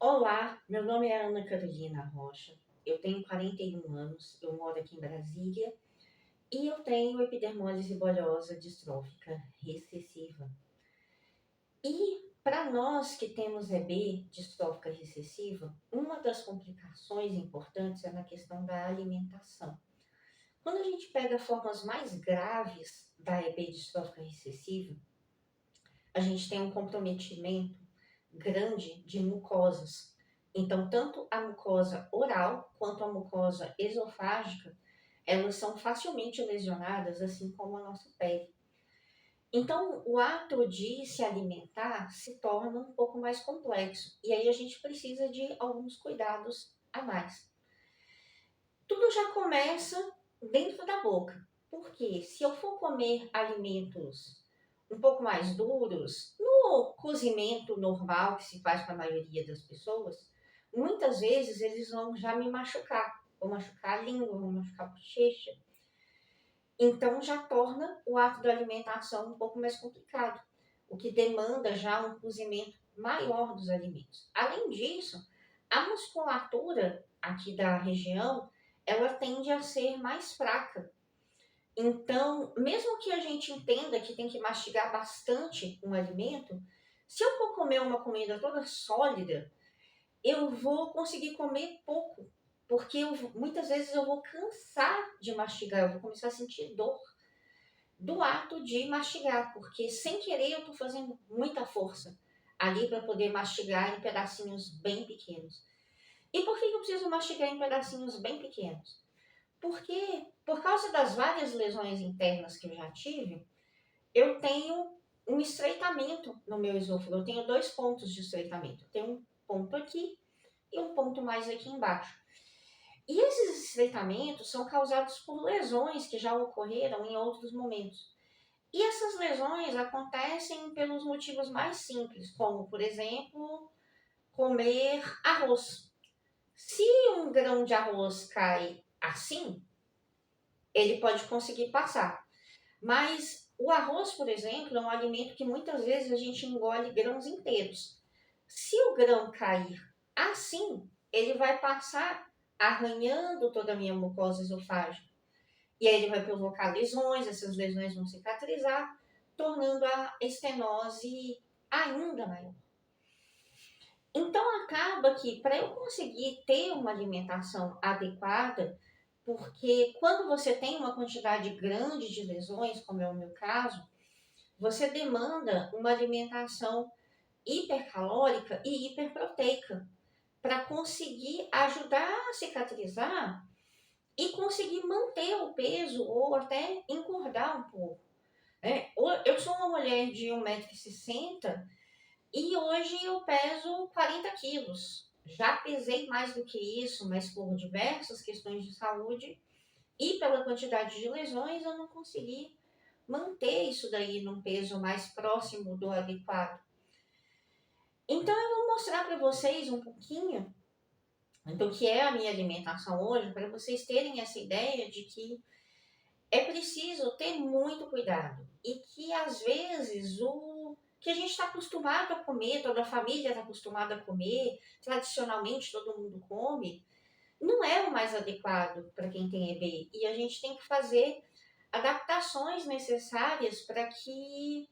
Olá, meu nome é Ana Carolina Rocha, eu tenho 41 anos, eu moro aqui em Brasília e eu tenho epidermólise bulhosa distrófica recessiva. E para nós que temos EB, distrófica recessiva, uma das complicações importantes é na questão da alimentação. Quando a gente pega formas mais graves da EB distrófica recessiva, a gente tem um comprometimento grande de mucosas. Então, tanto a mucosa oral quanto a mucosa esofágica, elas são facilmente lesionadas, assim como a nossa pele. Então, o ato de se alimentar se torna um pouco mais complexo. E aí a gente precisa de alguns cuidados a mais. Tudo já começa dentro da boca. Porque se eu for comer alimentos um pouco mais duros, no cozimento normal que se faz para a maioria das pessoas, muitas vezes eles vão já me machucar. Vão machucar a língua, vão machucar a bochecha. Então já torna o ato da alimentação um pouco mais complicado, o que demanda já um cozimento maior dos alimentos. Além disso, a musculatura aqui da região, ela tende a ser mais fraca. Então, mesmo que a gente entenda que tem que mastigar bastante um alimento, se eu for comer uma comida toda sólida, eu vou conseguir comer pouco, porque muitas vezes eu vou cansar de mastigar, eu vou começar a sentir dor do ato de mastigar, porque sem querer eu estou fazendo muita força ali para poder mastigar em pedacinhos bem pequenos. E por que eu preciso mastigar em pedacinhos bem pequenos? Porque, por causa das várias lesões internas que eu já tive, eu tenho um estreitamento no meu esôfago. Eu tenho dois pontos de estreitamento. Eu tenho um ponto aqui e um ponto mais aqui embaixo. E esses estreitamentos são causados por lesões que já ocorreram em outros momentos. E essas lesões acontecem pelos motivos mais simples, como, por exemplo, comer arroz. Se um grão de arroz cai assim, ele pode conseguir passar. Mas o arroz, por exemplo, é um alimento que muitas vezes a gente engole grãos inteiros. Se o grão cair assim, ele vai passar arranhando toda a minha mucosa esofágica. E aí ele vai provocar lesões, essas lesões vão cicatrizar, tornando a estenose ainda maior. Então acaba que para eu conseguir ter uma alimentação adequada, porque quando você tem uma quantidade grande de lesões, como é o meu caso, você demanda uma alimentação hipercalórica e hiperproteica para conseguir ajudar a cicatrizar e conseguir manter o peso ou até engordar um pouco. Eu sou uma mulher de 1,60 m e hoje eu peso 40 quilos. Já pesei mais do que isso, mas por diversas questões de saúde e pela quantidade de lesões eu não consegui manter isso daí num peso mais próximo do adequado. Então eu vou mostrar para vocês um pouquinho do que é a minha alimentação hoje, para vocês terem essa ideia de que é preciso ter muito cuidado e que às vezes o que a gente está acostumado a comer, toda a família está acostumada a comer, tradicionalmente todo mundo come, não é o mais adequado para quem tem EB. E a gente tem que fazer adaptações necessárias para que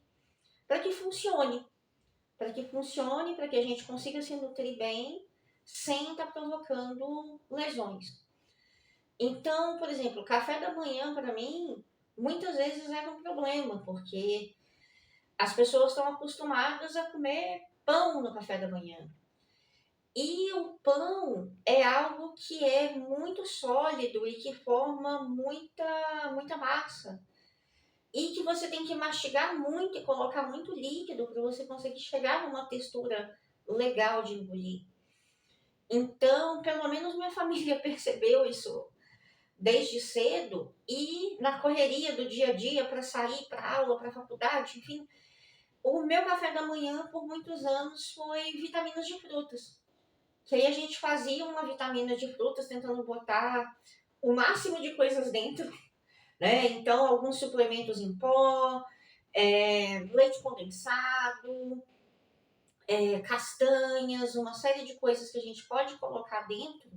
funcione, para que a gente consiga se nutrir bem sem estar provocando lesões. Então, por exemplo, o café da manhã para mim muitas vezes era um problema, porque as pessoas estão acostumadas a comer pão no café da manhã. E o pão é algo que é muito sólido e que forma muita massa. E que você tem que mastigar muito e colocar muito líquido para você conseguir chegar numa textura legal de engolir. Então, pelo menos minha família percebeu isso desde cedo e na correria do dia a dia para sair para aula, para faculdade, enfim, o meu café da manhã por muitos anos foi vitaminas de frutas. Que aí a gente fazia uma vitamina de frutas tentando botar o máximo de coisas dentro, né? Então, alguns suplementos em pó, leite condensado, castanhas, uma série de coisas que a gente pode colocar dentro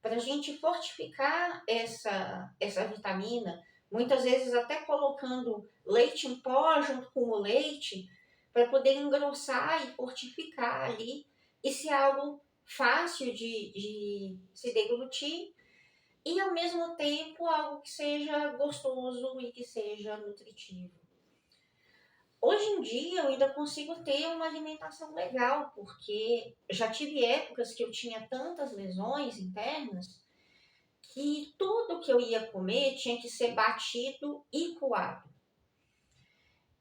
para a gente fortificar essa vitamina, muitas vezes até colocando leite em pó junto com o leite, para poder engrossar e fortificar ali, e ser algo fácil de se deglutir, e ao mesmo tempo algo que seja gostoso e que seja nutritivo. Hoje em dia eu ainda consigo ter uma alimentação legal, porque já tive épocas que eu tinha tantas lesões internas que tudo que eu ia comer tinha que ser batido e coado.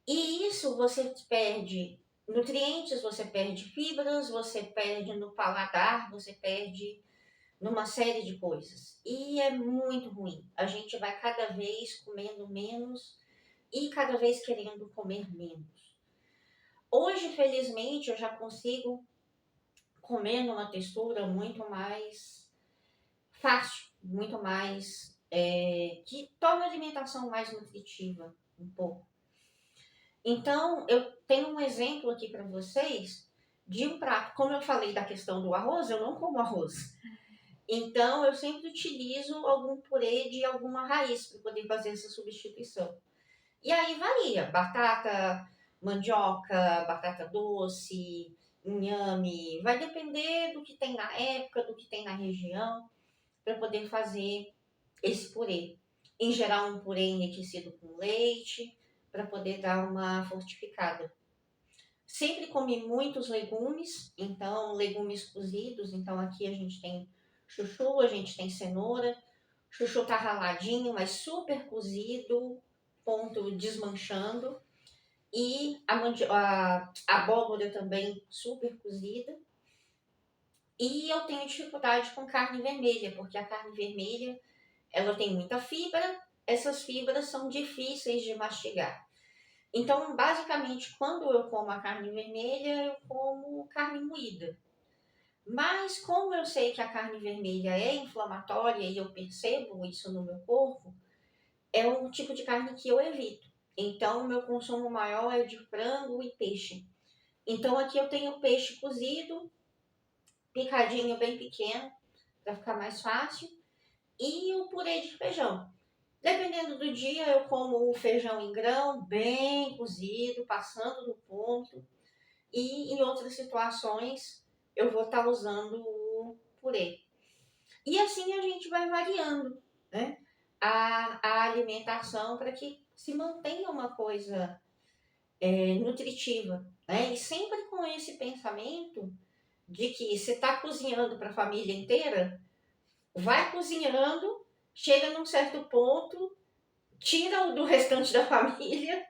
E isso você perde nutrientes, você perde fibras, você perde no paladar, você perde numa série de coisas. E é muito ruim. A gente vai cada vez comendo menos e cada vez querendo comer menos. Hoje, felizmente, eu já consigo comer numa textura muito mais fácil, muito mais que torna a alimentação mais nutritiva um pouco. Então, eu tenho um exemplo aqui para vocês de um prato. Como eu falei da questão do arroz, eu não como arroz. Então, eu sempre utilizo algum purê de alguma raiz para poder fazer essa substituição. E aí varia, batata, mandioca, batata doce, inhame, vai depender do que tem na época, do que tem na região, para poder fazer esse purê. Em geral, um purê enriquecido com leite, para poder dar uma fortificada. Sempre comi muitos legumes, então legumes cozidos, então aqui a gente tem chuchu, a gente tem cenoura, chuchu tá raladinho, mas super cozido, ponto desmanchando, e a abóbora também super cozida. E eu tenho dificuldade com carne vermelha, porque a carne vermelha ela tem muita fibra, essas fibras são difíceis de mastigar. Então, basicamente, quando eu como a carne vermelha, eu como carne moída. Mas como eu sei que a carne vermelha é inflamatória e eu percebo isso no meu corpo, é um tipo de carne que eu evito. Então, o meu consumo maior é de frango e peixe. Então, aqui eu tenho peixe cozido, picadinho bem pequeno, para ficar mais fácil, e o purê de feijão. Dependendo do dia, eu como o feijão em grão, bem cozido, passando do ponto. E em outras situações, eu vou estar usando o purê. E assim a gente vai variando, né? A alimentação para que se mantenha uma coisa nutritiva, né? E sempre com esse pensamento de que você está cozinhando para a família inteira, vai cozinhando, chega num certo ponto, tira o do restante da família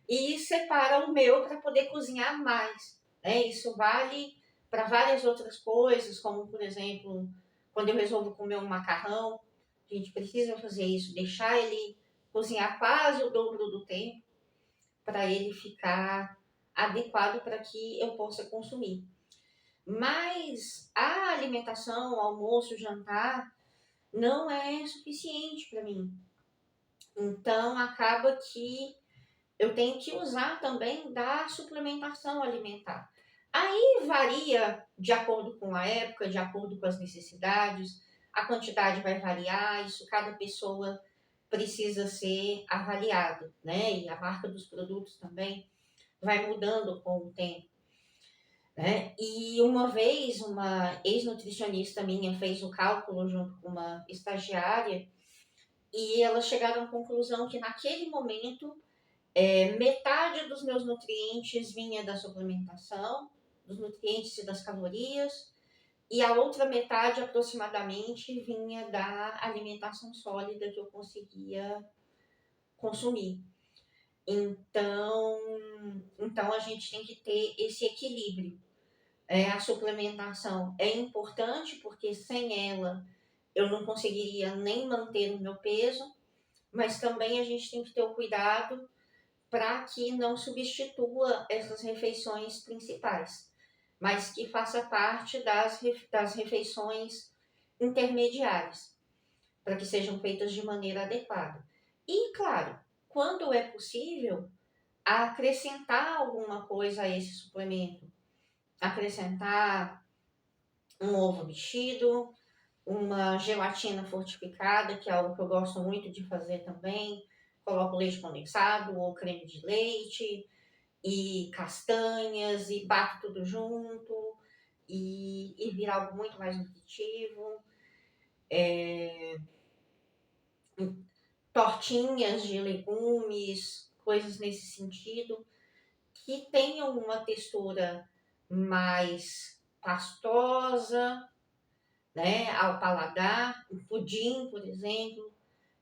e separa o meu para poder cozinhar mais. Né? Isso vale para várias outras coisas, como, por exemplo, quando eu resolvo comer um macarrão, a gente precisa fazer isso, deixar ele cozinhar quase o dobro do tempo para ele ficar adequado para que eu possa consumir. Mas a alimentação, o almoço, o jantar, não é suficiente para mim. Então, acaba que eu tenho que usar também da suplementação alimentar. Aí varia de acordo com a época, de acordo com as necessidades, a quantidade vai variar, isso cada pessoa precisa ser avaliado, né? E a marca dos produtos também vai mudando com o tempo, né? E uma vez uma ex-nutricionista minha fez o cálculo junto com uma estagiária e elas chegaram à conclusão que naquele momento metade dos meus nutrientes vinha da suplementação, dos nutrientes e das calorias, e a outra metade aproximadamente vinha da alimentação sólida que eu conseguia consumir. Então, então a gente tem que ter esse equilíbrio. A suplementação é importante porque sem ela eu não conseguiria nem manter o meu peso, mas também a gente tem que ter o cuidado para que não substitua essas refeições principais, mas que faça parte das refeições intermediárias, para que sejam feitas de maneira adequada. E, claro, quando é possível, acrescentar alguma coisa a esse suplemento. acrescentar um ovo mexido, uma gelatina fortificada, que é algo que eu gosto muito de fazer também. Coloco leite condensado ou creme de leite e castanhas e bato tudo junto e vira algo muito mais nutritivo. Tortinhas de legumes, coisas nesse sentido, que tenham uma textura mais pastosa, né, ao paladar. O pudim, por exemplo,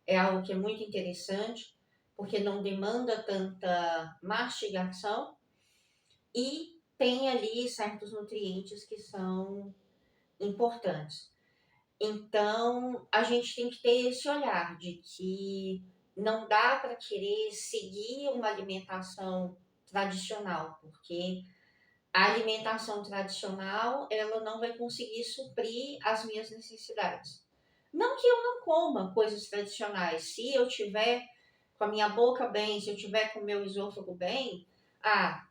é algo que é muito interessante, porque não demanda tanta mastigação e tem ali certos nutrientes que são importantes. Então, a gente tem que ter esse olhar de que não dá para querer seguir uma alimentação tradicional, porque a alimentação tradicional, ela não vai conseguir suprir as minhas necessidades. Não que eu não coma coisas tradicionais, se eu tiver com a minha boca bem, se eu tiver com o meu esôfago bem,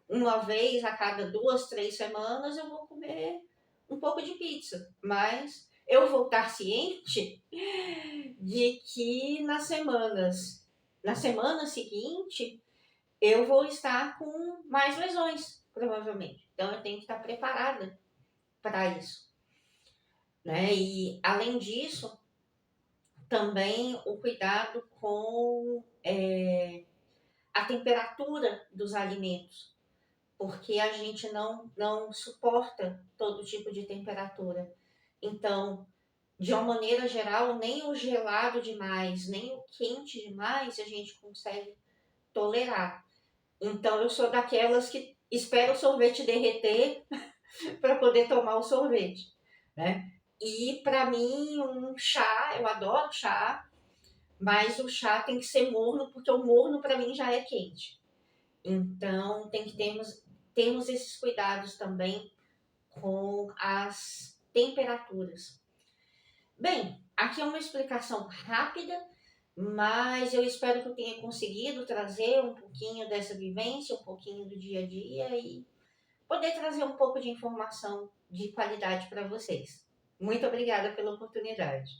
uma vez a cada 2, 3 semanas eu vou comer um pouco de pizza, mas eu vou estar ciente de que na semana seguinte, eu vou estar com mais lesões, provavelmente. Então eu tenho que estar preparada para isso, né? E além disso, também o cuidado com a temperatura dos alimentos, porque a gente não suporta todo tipo de temperatura. Então, de uma maneira geral, nem o gelado demais, nem o quente demais a gente consegue tolerar. Então, eu sou daquelas que espera o sorvete derreter para poder tomar o sorvete, né? E para mim, um chá, eu adoro chá, mas o chá tem que ser morno, porque o morno para mim já é quente. Então, tem que termos esses cuidados também com as temperaturas. Bem, aqui é uma explicação rápida, mas eu espero que eu tenha conseguido trazer um pouquinho dessa vivência, um pouquinho do dia a dia e poder trazer um pouco de informação de qualidade para vocês. Muito obrigada pela oportunidade.